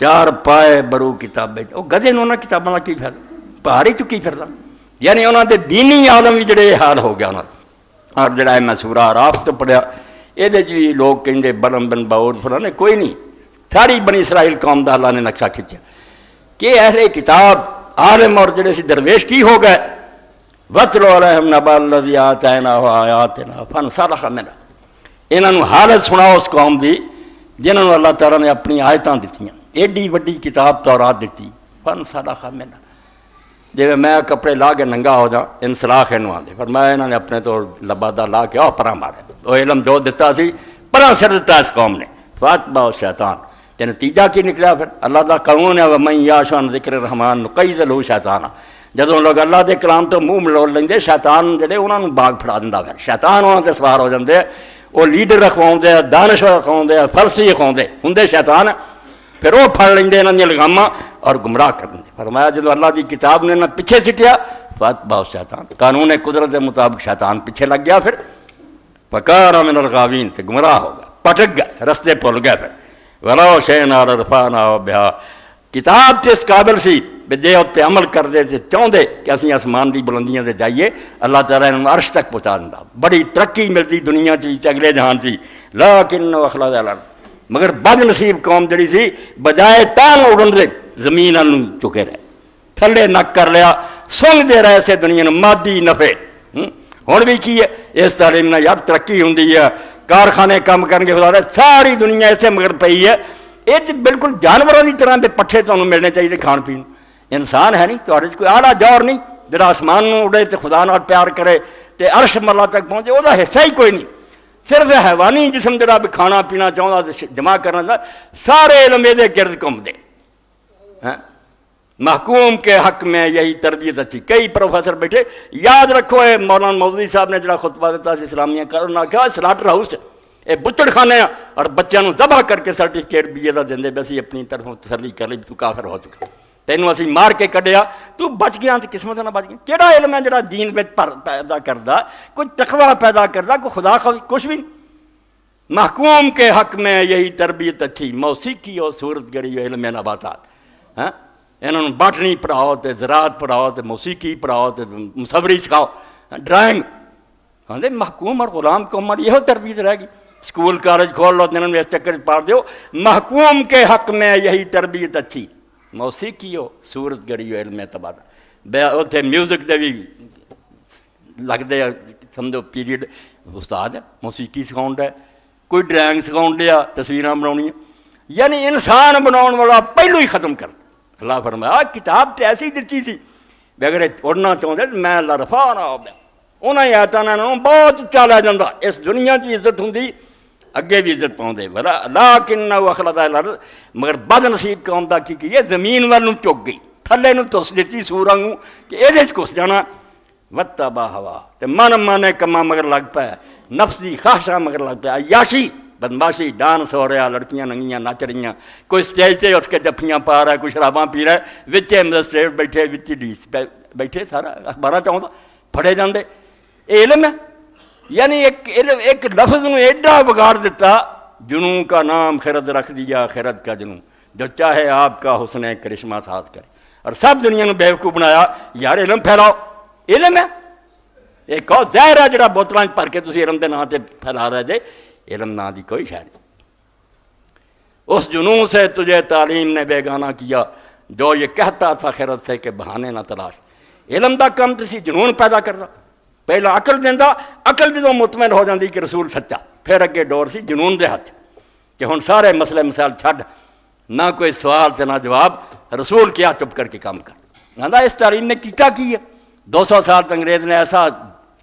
چار پائے برو کتابیں، وہ گدے نوں انہاں کتاباں دا کی فائدہ، پہاڑی چکی پھردا، یعنی انہاں دے دینی عالم بھی جڑے حال ہو گیا انہاں دا۔ اور جڑا میں سورہ اعراف تو پڑھیا یہ بھی لوگ کہیں بلم بن باور فلانے، کوئی نہیں، ساری بنی اسرائیل قوم دا اللہ نے نقشہ کھینچا کہ اہل کتاب عالم اور جڑے سی درویش کی ہو گئے، وَاتْلُ عَلَيْهِمْ نَبَأَ الَّذِي آتَيْنَاهُ آيَاتِنَا فَانْسَلَخَ مِنْهَا، انہاں نوں حالت سناؤ اس قوم دی جنہاں نوں اللہ تعالیٰ نے اپنی آیتاں دتیاں، ایڈی وڈی کتاب تورات دتی، فَانْسَلَخَ مِنْهَا، جی میں کپڑے لا کے ننگا ہو جا انسلاخ انہوں آدھے، فرمایا انہوں نے اپنے تو لبادہ لا کے آؤ پرہ مارے، وہ علم جو دیتا سی پرہ سر دیتا اس قوم نے، فاتبہ شیطان، تے نتیجہ کی نکلیا پھر اللہ دا قانون ہے وَمَن يَعْشُ عَن ذِكْرِ الرَّحْمَنِ نُقَيِّضْ لَهُ شیطانا، جدوں لوگ اللہ دے کلام تو منہ ملوڑ لیں شیطان جڑے انہوں نے باغ پھڑا دیندا پھر، شیطان انہوں تے سوار ہو جاندے، وہ لیڈر رکھواؤں دے، دانش رکھواؤں دے، فلسفی رکھواؤں دے، ہندے شیطان، پھر وہ پھڑ لیں دے انہوں نے لگاماں اور گمراہ کر دیں۔ فرمایا جدو اللہ دی کتاب نے نہ پیچھے سٹیا فاتبہ شیطان، قانون قدرت کے مطابق شیطان پیچھے لگ گیا، پھر فکان من الغاوین، تے گمراہ ہو گیا، پٹک گئے، رستے بھول گئے۔ پھر وَلَوْ شِئْنَا لَرَفَعْنَاهُ بِهَا، کتاب تے اس قابل سی جے اتنے عمل کر دے تے چاہتے کہ اسی آسمان دی بلندیاں تے جائیے، اللہ تعالیٰ نے عرش تک پہنچا دیندا، بڑی ترقی ملتی دنیا چ اگلے جہان سی، لیکن اخلد الارض، مگر بد نصیب قوم جڑی سی بجائے تان اڑن دے زمین انہوں چکے رہے، تھلے نک کر لیا، سنگ دے رہے سے دنیا نے مادی نفع۔ ہوں بھی کی ہے اس تعلیم نے یار ترقی ہوں ہے، کارخانے کام کرنے کے ساری دنیا اسے مگر پئی ہے، یہ بالکل جانوروں کی طرح کے پٹھے تمہیں ملنے چاہیے کھان پین، انسان ہے نہیں تو کوئی آلہ دور نہیں جڑا آسمان اڑے تو خدا نال پیار کرے تے عرش ملا تک پہنچے، وہ حصہ ہی کوئی نہیں، صرف حیوانی جسم جڑا بھی کھانا پینا چاہتا جمع کرنا سارے علم یہ گرد گھوم دے۔ محکوم کے حق میں یہی تربیت اچھی، کئی پروفیسر بیٹھے، یاد رکھو اے مولانا مودودی صاحب نے جڑا خطبہ دیتا سی اسلامیہ کا، انہوں نے کہا سلاٹر ہاؤس اے بچڑ خانے اور بچوں کو ذبح کر کے سرٹیفکیٹ بی اے دا دیں بے اسی اپنی طرفوں تسلی کر لی تو کافر ہو چکا، تینوں اسی مار کے کڈیا تو بچ گیا، تو قسمت نہ بچ گیا۔ کیڑا علم ہے جڑا دین وچ پیدا کردا، کوئی تقوی پیدا کردا، کوئی خدا کچھ بھی نہیں۔ محکوم کے حق میں یہی تربیت اچھی، موسیقی اور صورت گری علم نباتات، انہوں نے باٹنی پڑھاؤ تے زراعت پڑھاؤ تے موسیقی پڑھاؤ تے مصوری سکھاؤ، ڈرائنگ، ہاں محکوم اور غلام قوم اور یہ تربیت رہ گی۔ اسکول کالج کھول لو، جنہوں نے اس چکر پڑھ دیو، محکوم کے حق میں یہی تربیت اچھی، موسیقی ہو صورت گری ہو علم تبادلہ، اتنے میوزک دے بھی لگتے سمجھو پیریڈ، استاد ہے موسیقی سکھاؤں ہے، کوئی ڈرائنگ سکھاؤں دیا، تصویراں بناؤنی، یعنی انسان بناؤن والا پہلو ہی ختم کر۔ اللہ فرمایا کتاب تے ایسی دتی سی بھی اگر اڑنا چاہتے میں اللہ رفا نہ ہو گیا، انہوں نے آتا نہ بہت اچا لے جاتا، اس دنیا کی عزت ہوں اگے بھی عزت پاؤں لیکن اخلد الارض، مگر بد نصیب قوم دا کی ہے زمین والوں چک گئی، تھلے نوں تس دیتی سوراں نوں کہ یہ گھس جانا، وتبع ہوا تے من مانے کما مگر لگ پایا، نفس دی خواہشاں مگر لگ پایا، عیاشی بدماشی، ڈانس ہو رہا، لڑکیاں ننگیاں نچ رہی، کوئی اسٹیج تے اٹھ کے جفیاں پا رہا ہے، کوئی شراباں پی رہا ہے، وچے مجسٹریٹ بیٹھے، وچ ڈیس بیٹھے، سارا اخباراں چاہتا پھڑے جاندے، یہ علم ہے۔ یعنی ایک لفظ نے ایڈا بگاڑ دیتا، جنوں کا نام خرد رکھ دیا، خرد کا جنوں، جو چاہے آپ کا حسن کرشمہ ساتھ کرے، اور سب دنیا نے بیوقوف بنایا، یار علم پھیلاؤ، علم ہے ایک اور زہر ہے جڑا بوتلاں بھر کے تسی علم دے نام تے پھیلا رہے جے، علم نہ دی کوئی شاید نہیں۔ اس جنوں سے تجھے تعلیم نے بیگانہ کیا، جو یہ کہتا تھا خرد سے کہ بہانے نہ تلاش، علم دا کم تسی جنون پیدا کرنا، پہلا عقل دینا، عقل جدوں مطمئن ہو جاندی کہ رسول سچا، پھر اگے ڈور سی جنون دے ہاتھ کہ ہن سارے مسئلے مسائل چھڈ، نہ کوئی سوال تے نہ جواب، رسول کیا چپ کر کے کام کر۔ کہندا اس تعلیم نے کیتا کی ہے، 200 سال انگریز نے ایسا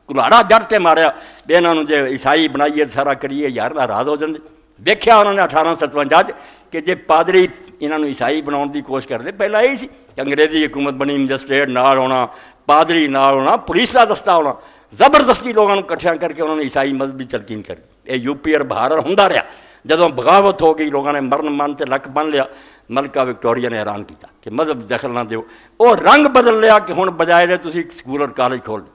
کلاڑا جڑ تے ماریا بے انہوں نے جے عیسائی بنائیے سارا کریے، یار ناراض ہو جاندے۔ ویکھیا انہوں نے 1857 کہ جے پادری انہوں نے عیسائی بناؤن دی کوشش کرتے، پہلا یہی سی کہ انگریزی حکومت بنی، مجسٹریٹ نال ہونا، پادری نال ہونا، پولیس کا دستہ ہونا، زبردستی لوگوں کٹھیاں کر کے انہوں نے عیسائی مذہبی تلقین کری۔ یہ یو پی اور بہار ہوندا رہا، جدوں بغاوت ہو گئی لوگوں نے مرن من تے لک بن لیا، ملکہ وکٹوریا نے اعلان کیتا کہ مذہب دخل نہ دیو، وہ رنگ بدل لیا کہ ہن بجائے دے تسی سکول اور کالج کھول دو۔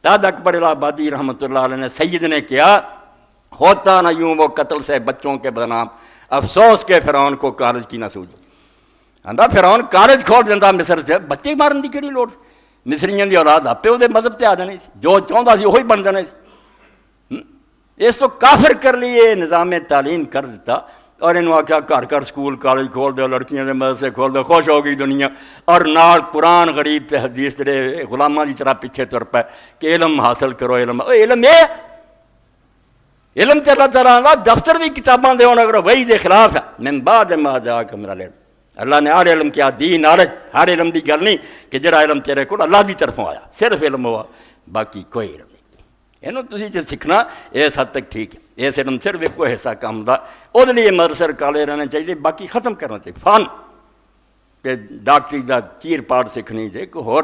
تاج اکبر الہ آبادی رحمۃ اللہ علیہ نے سید نے کیا، ہوتا نہ یوں وہ قتل سے بچوں کے بدنام، افسوس کے فرعون کو کالج کی نہ سوجی۔ آندا فرعون کالج کھول دینا مصر سے، بچے مارن کی کہڑی لوڑ؟ مصریاں دی اولاد آپے وہ مذہب تے آ جانے سی، جو چاہتا سی وہی بن جانے سی۔ اس تو کافر کر لیے نظام تعلیم کر دیتا، اور انہوں آخیا گھر گھر سکول کالج کھول دو، لڑکیاں دے مدرسے کھول دو، خوش ہو گئی دنیا، اور نال قرآن غریب تے حدیث جڑے غلاماں دی طرح پیچھے تر پے کہ علم حاصل کرو۔ علم علم تے اللہ تعالیٰ دا دفتر بھی کتاباں دے ہونا کرو، وہی دے خلاف ہے۔ من بعد ما جاءک من العلم، اللہ نے ہر علم کیا دی نالج، ہر علم دی گل نہیں کہ جڑا علم تیرے کو اللہ دی طرفوں آیا، صرف علم ہوا، باقی کوئی علم نہیں۔ یہ تسی جو سیکھنا اس حد تک ٹھیک ہے، اس علم صرف ایک حصہ کام دا، وہ لیے مدرسے کالے رہنے چاہیے، باقی ختم کرنا چاہیے۔ فن کہ ڈاکٹری دا چیر پاڑ سیکھنی جے، کوئی ہور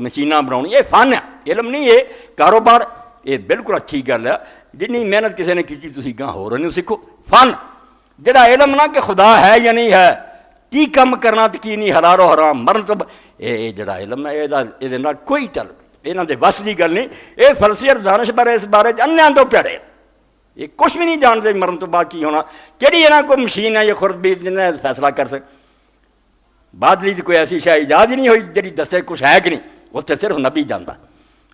مشیناں بناؤنی، یہ فن ہے، علم نہیں ہے کاروبار۔ یہ بالکل اچھی گل ہے، جنی محنت کسی نے کی تسی گاں ہو رہے سیکھو۔ فن جڑا علم نہ کہ خدا ہے یا نہیں ہے، کی کم کرنا تو کی نہیں، حلال و حرام، مرن تو یہ جڑا علم ہے یہ کوئی تعلق یہاں دے بس کی گل نہیں۔ یہ فلسفے اور دانش بارے اس بارے انیاں تو پیڑے، یہ کچھ بھی نہیں جانتے مرن تو بعد کی ہونا، کہڑی یہاں کوئی مشین ہے یہ خود بھی جنہیں فیصلہ کر سکے۔ بادلی کوئی ایسی شاید ایجاد ہی نہیں ہوئی جی دسے کچھ ہے کہ نہیں، اتنے صرف نبی جانتا،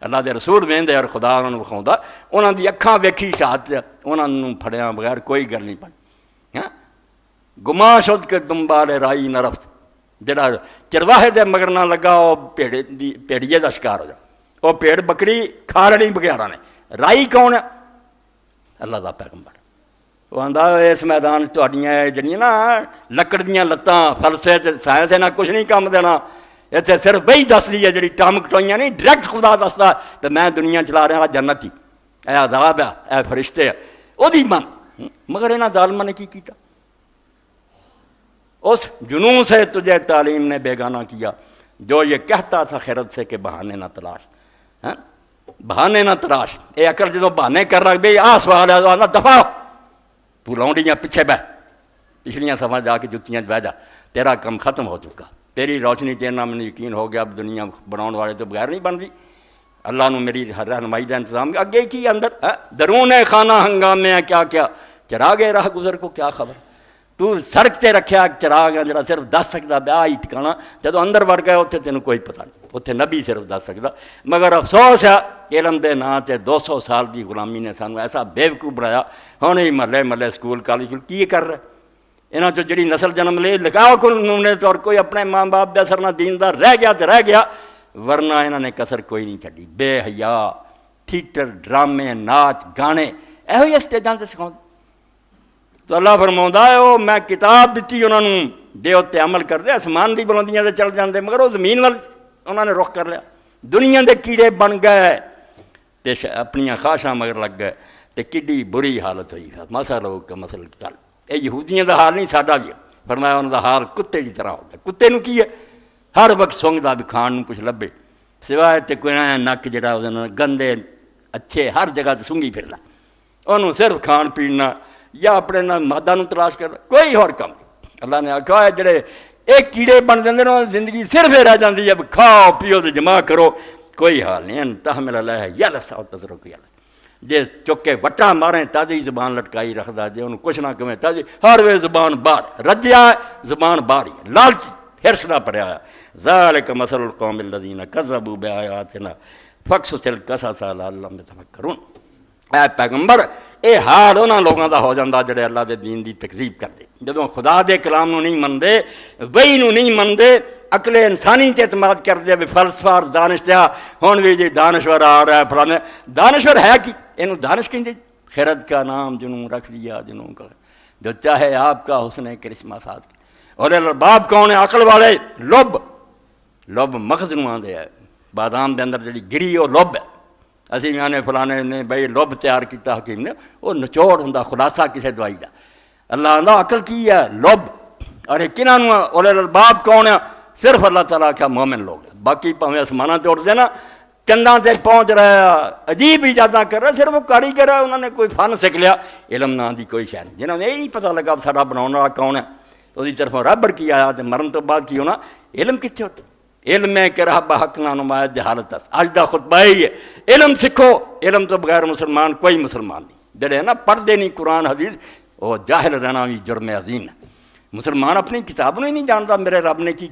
اللہ دے رسول وہدے اور خدا انہوں نے وکھاؤں، انہوں دی اکھاں ویکھی شہادت، انہوں نے پھڑیاں بغیر کوئی گل نہیں بنی۔ گما شد کے دنبال رائی نہ رفت، جڑا چرواہے دے مگر نہ لگا وہ پیڑیے دا شکار ہو جا، وہ پیڑ بکری کھا لڑی بگیارا نے۔ رائی کون ہے؟ اللہ دا پیغمبر۔ وہ آندا اس میدان تہاڈیاں جڑیاں نا لکڑ دیاں لتاں، فلسفے سائنس نہ کچھ نہیں کام دینا، اتنے صرف وہی دس دی ہے جڑی ٹام کٹوئیاں نہیں، ڈائریکٹ خدا دستا تو میں دنیا چلا رہا جنت ہی، اے عذاب ہے، اے فرشتے ہے، وہ دی من۔ مگر انہاں ظالماں نے کی کیتا؟ اس جنون سے تجھے تعلیم نے بیگانہ کیا، جو یہ کہتا تھا خیرت سے کہ بہانے نہ تلاش، بہانے نہ تلاش۔ اے عقل جدو بہانے کر رکھ بے آ سوال ہے تو دفاع تو لونڈیاں پیچھے بہ، پچھلیاں صفحہ جا کے جتیاں بہ جا، تیرا کم ختم ہو چکا، تیری روشنی چینا میں یقین ہو گیا، اب دنیا بناؤن والے تو بغیر نہیں بن دی۔ اللہ نے میری رہنمائی کا انتظام کیا، اگے کی اندر درون خانہ ہنگام میں کیا کیا، چراغ راہ گزر کو کیا خبر، تو سڑک تے رکھیا چراغ ہے جڑا صرف دس سکتا بیا ہی ٹھکانا، جدو اندر وڑ گیا اتنے تینوں کوئی پتہ نہیں، اتنے نبی صرف دس سکتا۔ مگر افسوس ہے علم دے نا تے 200 سال دی غلامی نے سانو ایسا بیوقوف بنایا، ہوں ہی محلے محلے سکول کالج کی کر رہے، انہاں چو جڑی نسل جنم لے لگاؤ کو انہوں نے تو کوئی اپنے ماں باپ دے اثر نہ دیندار رہ گیا تو رہ گیا، ورنہ انہوں نے کسر کوئی نہیں چڑھی۔ بے حیا، تھیٹر، ڈرامے، ناچ، گانے، ایہو ہی اسٹیجاں تے سکھاؤں۔ تو اللہ فرماؤندا ہے وہ میں کتاب دیتی انہوں نے دے اتنے عمل کر دے، آسمان دی بلندیاں تے چل جاندے، مگر وہ زمین وال انہوں نے رخ کر لیا، دنیا دے کیڑے بن گئے تے اپنیاں خواہشاں مگر لگ گئے، تے کڈی بری حالت ہوئی۔ مسا لوگ کا مسل کل، اے یہودیاں دا حال نہیں ساڈا بھی ہے، فرمایا انہوں دا حال کتے کی طرح ہو گیا۔ کتے نو کی ہے؟ ہر وقت سونگدا بھی کھان نو کچھ لبے، سوائے تے کوئی نک جڑا گندے اچھے ہر جگہ تے سونگی پھرنا، انہوں صرف کھان پینا یا اپنے مادہ نو تلاش کرنا، کوئی اور کام نہیں۔ اللہ نے آکھا ہے جڑے ایک کیڑے بن جاندے نا زندگی صرف رہ جاندی ہے، کھاؤ پیو تے جمع کرو، کوئی حال نہیں۔ ان تحمل علیہ یلس او تترک یلس، جے چکے وٹا ماریں تازی زبان لٹکائی رکھدا، جے انہوں کچھ نہ کہیں تازی ہر وے زبان باہر رجیا زبان باہر ہی، لالچ ہرس نہ پڑیا ہے۔ ذالک مثل القوم الذین کذبوا بآیاتنا فاقصص القصص لعلہم یتفکرون۔ اے پیغمبر اے حال انہاں لوگاں دا ہو جاندا جڑے اللہ دے دین دی تکذیب کردے، جدوں خدا دے کلام نو نہیں مندے، وحی نو نہیں مندے، عقل انسانی تے اعتماد کردے، بھی فلسفہ اور دانش تے ہن بھی جی دانشور آ رہا ہے فلانے، دانشور ہے کی؟ اینو دانش کہندے؟ خرد کا نام جنوں رکھ دیا جنوں کا، جو چاہے آپ کا حسن کرشمہ ساتھ۔ اور الباب کون ہے؟ عقل والے۔ لب مغز نو آندے ہے، بادام دے اندر جڑی گری وہ لب ہے، اسی میں آنے فلانے نے بھائی لب تیار کیتا حکیم نے، وہ نچوڑ ہوندا خلاصہ کسے دوائی دا۔ اللہ آندا عقل کی ہے؟ لب۔ اور کنہاں نو اولے الباب کون ہے؟ صرف اللہ تعالیٰ کیا مومن لوگ ہیں، باقی پاویں آسماناں تے اڑ دے نا، چنداں تے پہنچ رہا، عجیب ایجاداں کر رہا، صرف وہ کاریگر ہے، انہوں نے کوئی فن سیکھ لیا، علم نام دی کوئی شے نہیں، جنہوں نے یہ نہیں پتہ لگا ساڈا بناؤن والا کون ہے، تو اس طرف ربڑ کی آیا تے مرن تو بعد کی ہونا، علم کتنے ہوتے؟ علم ہے کہ رب حق نہ نمایاں جہالت اس، اج دا خطبہ ہی ہے، علم سکھو، علم تو بغیر مسلمان کوئی مسلمان نہیں، جڑے نا پڑھ دے نہیں قرآن حدیث، وہ جاہل رہنا بھی جرم عظیم ہے۔ مسلمان اپنی کتاب نوں ہی نہیں جانتا میرے رب نے کی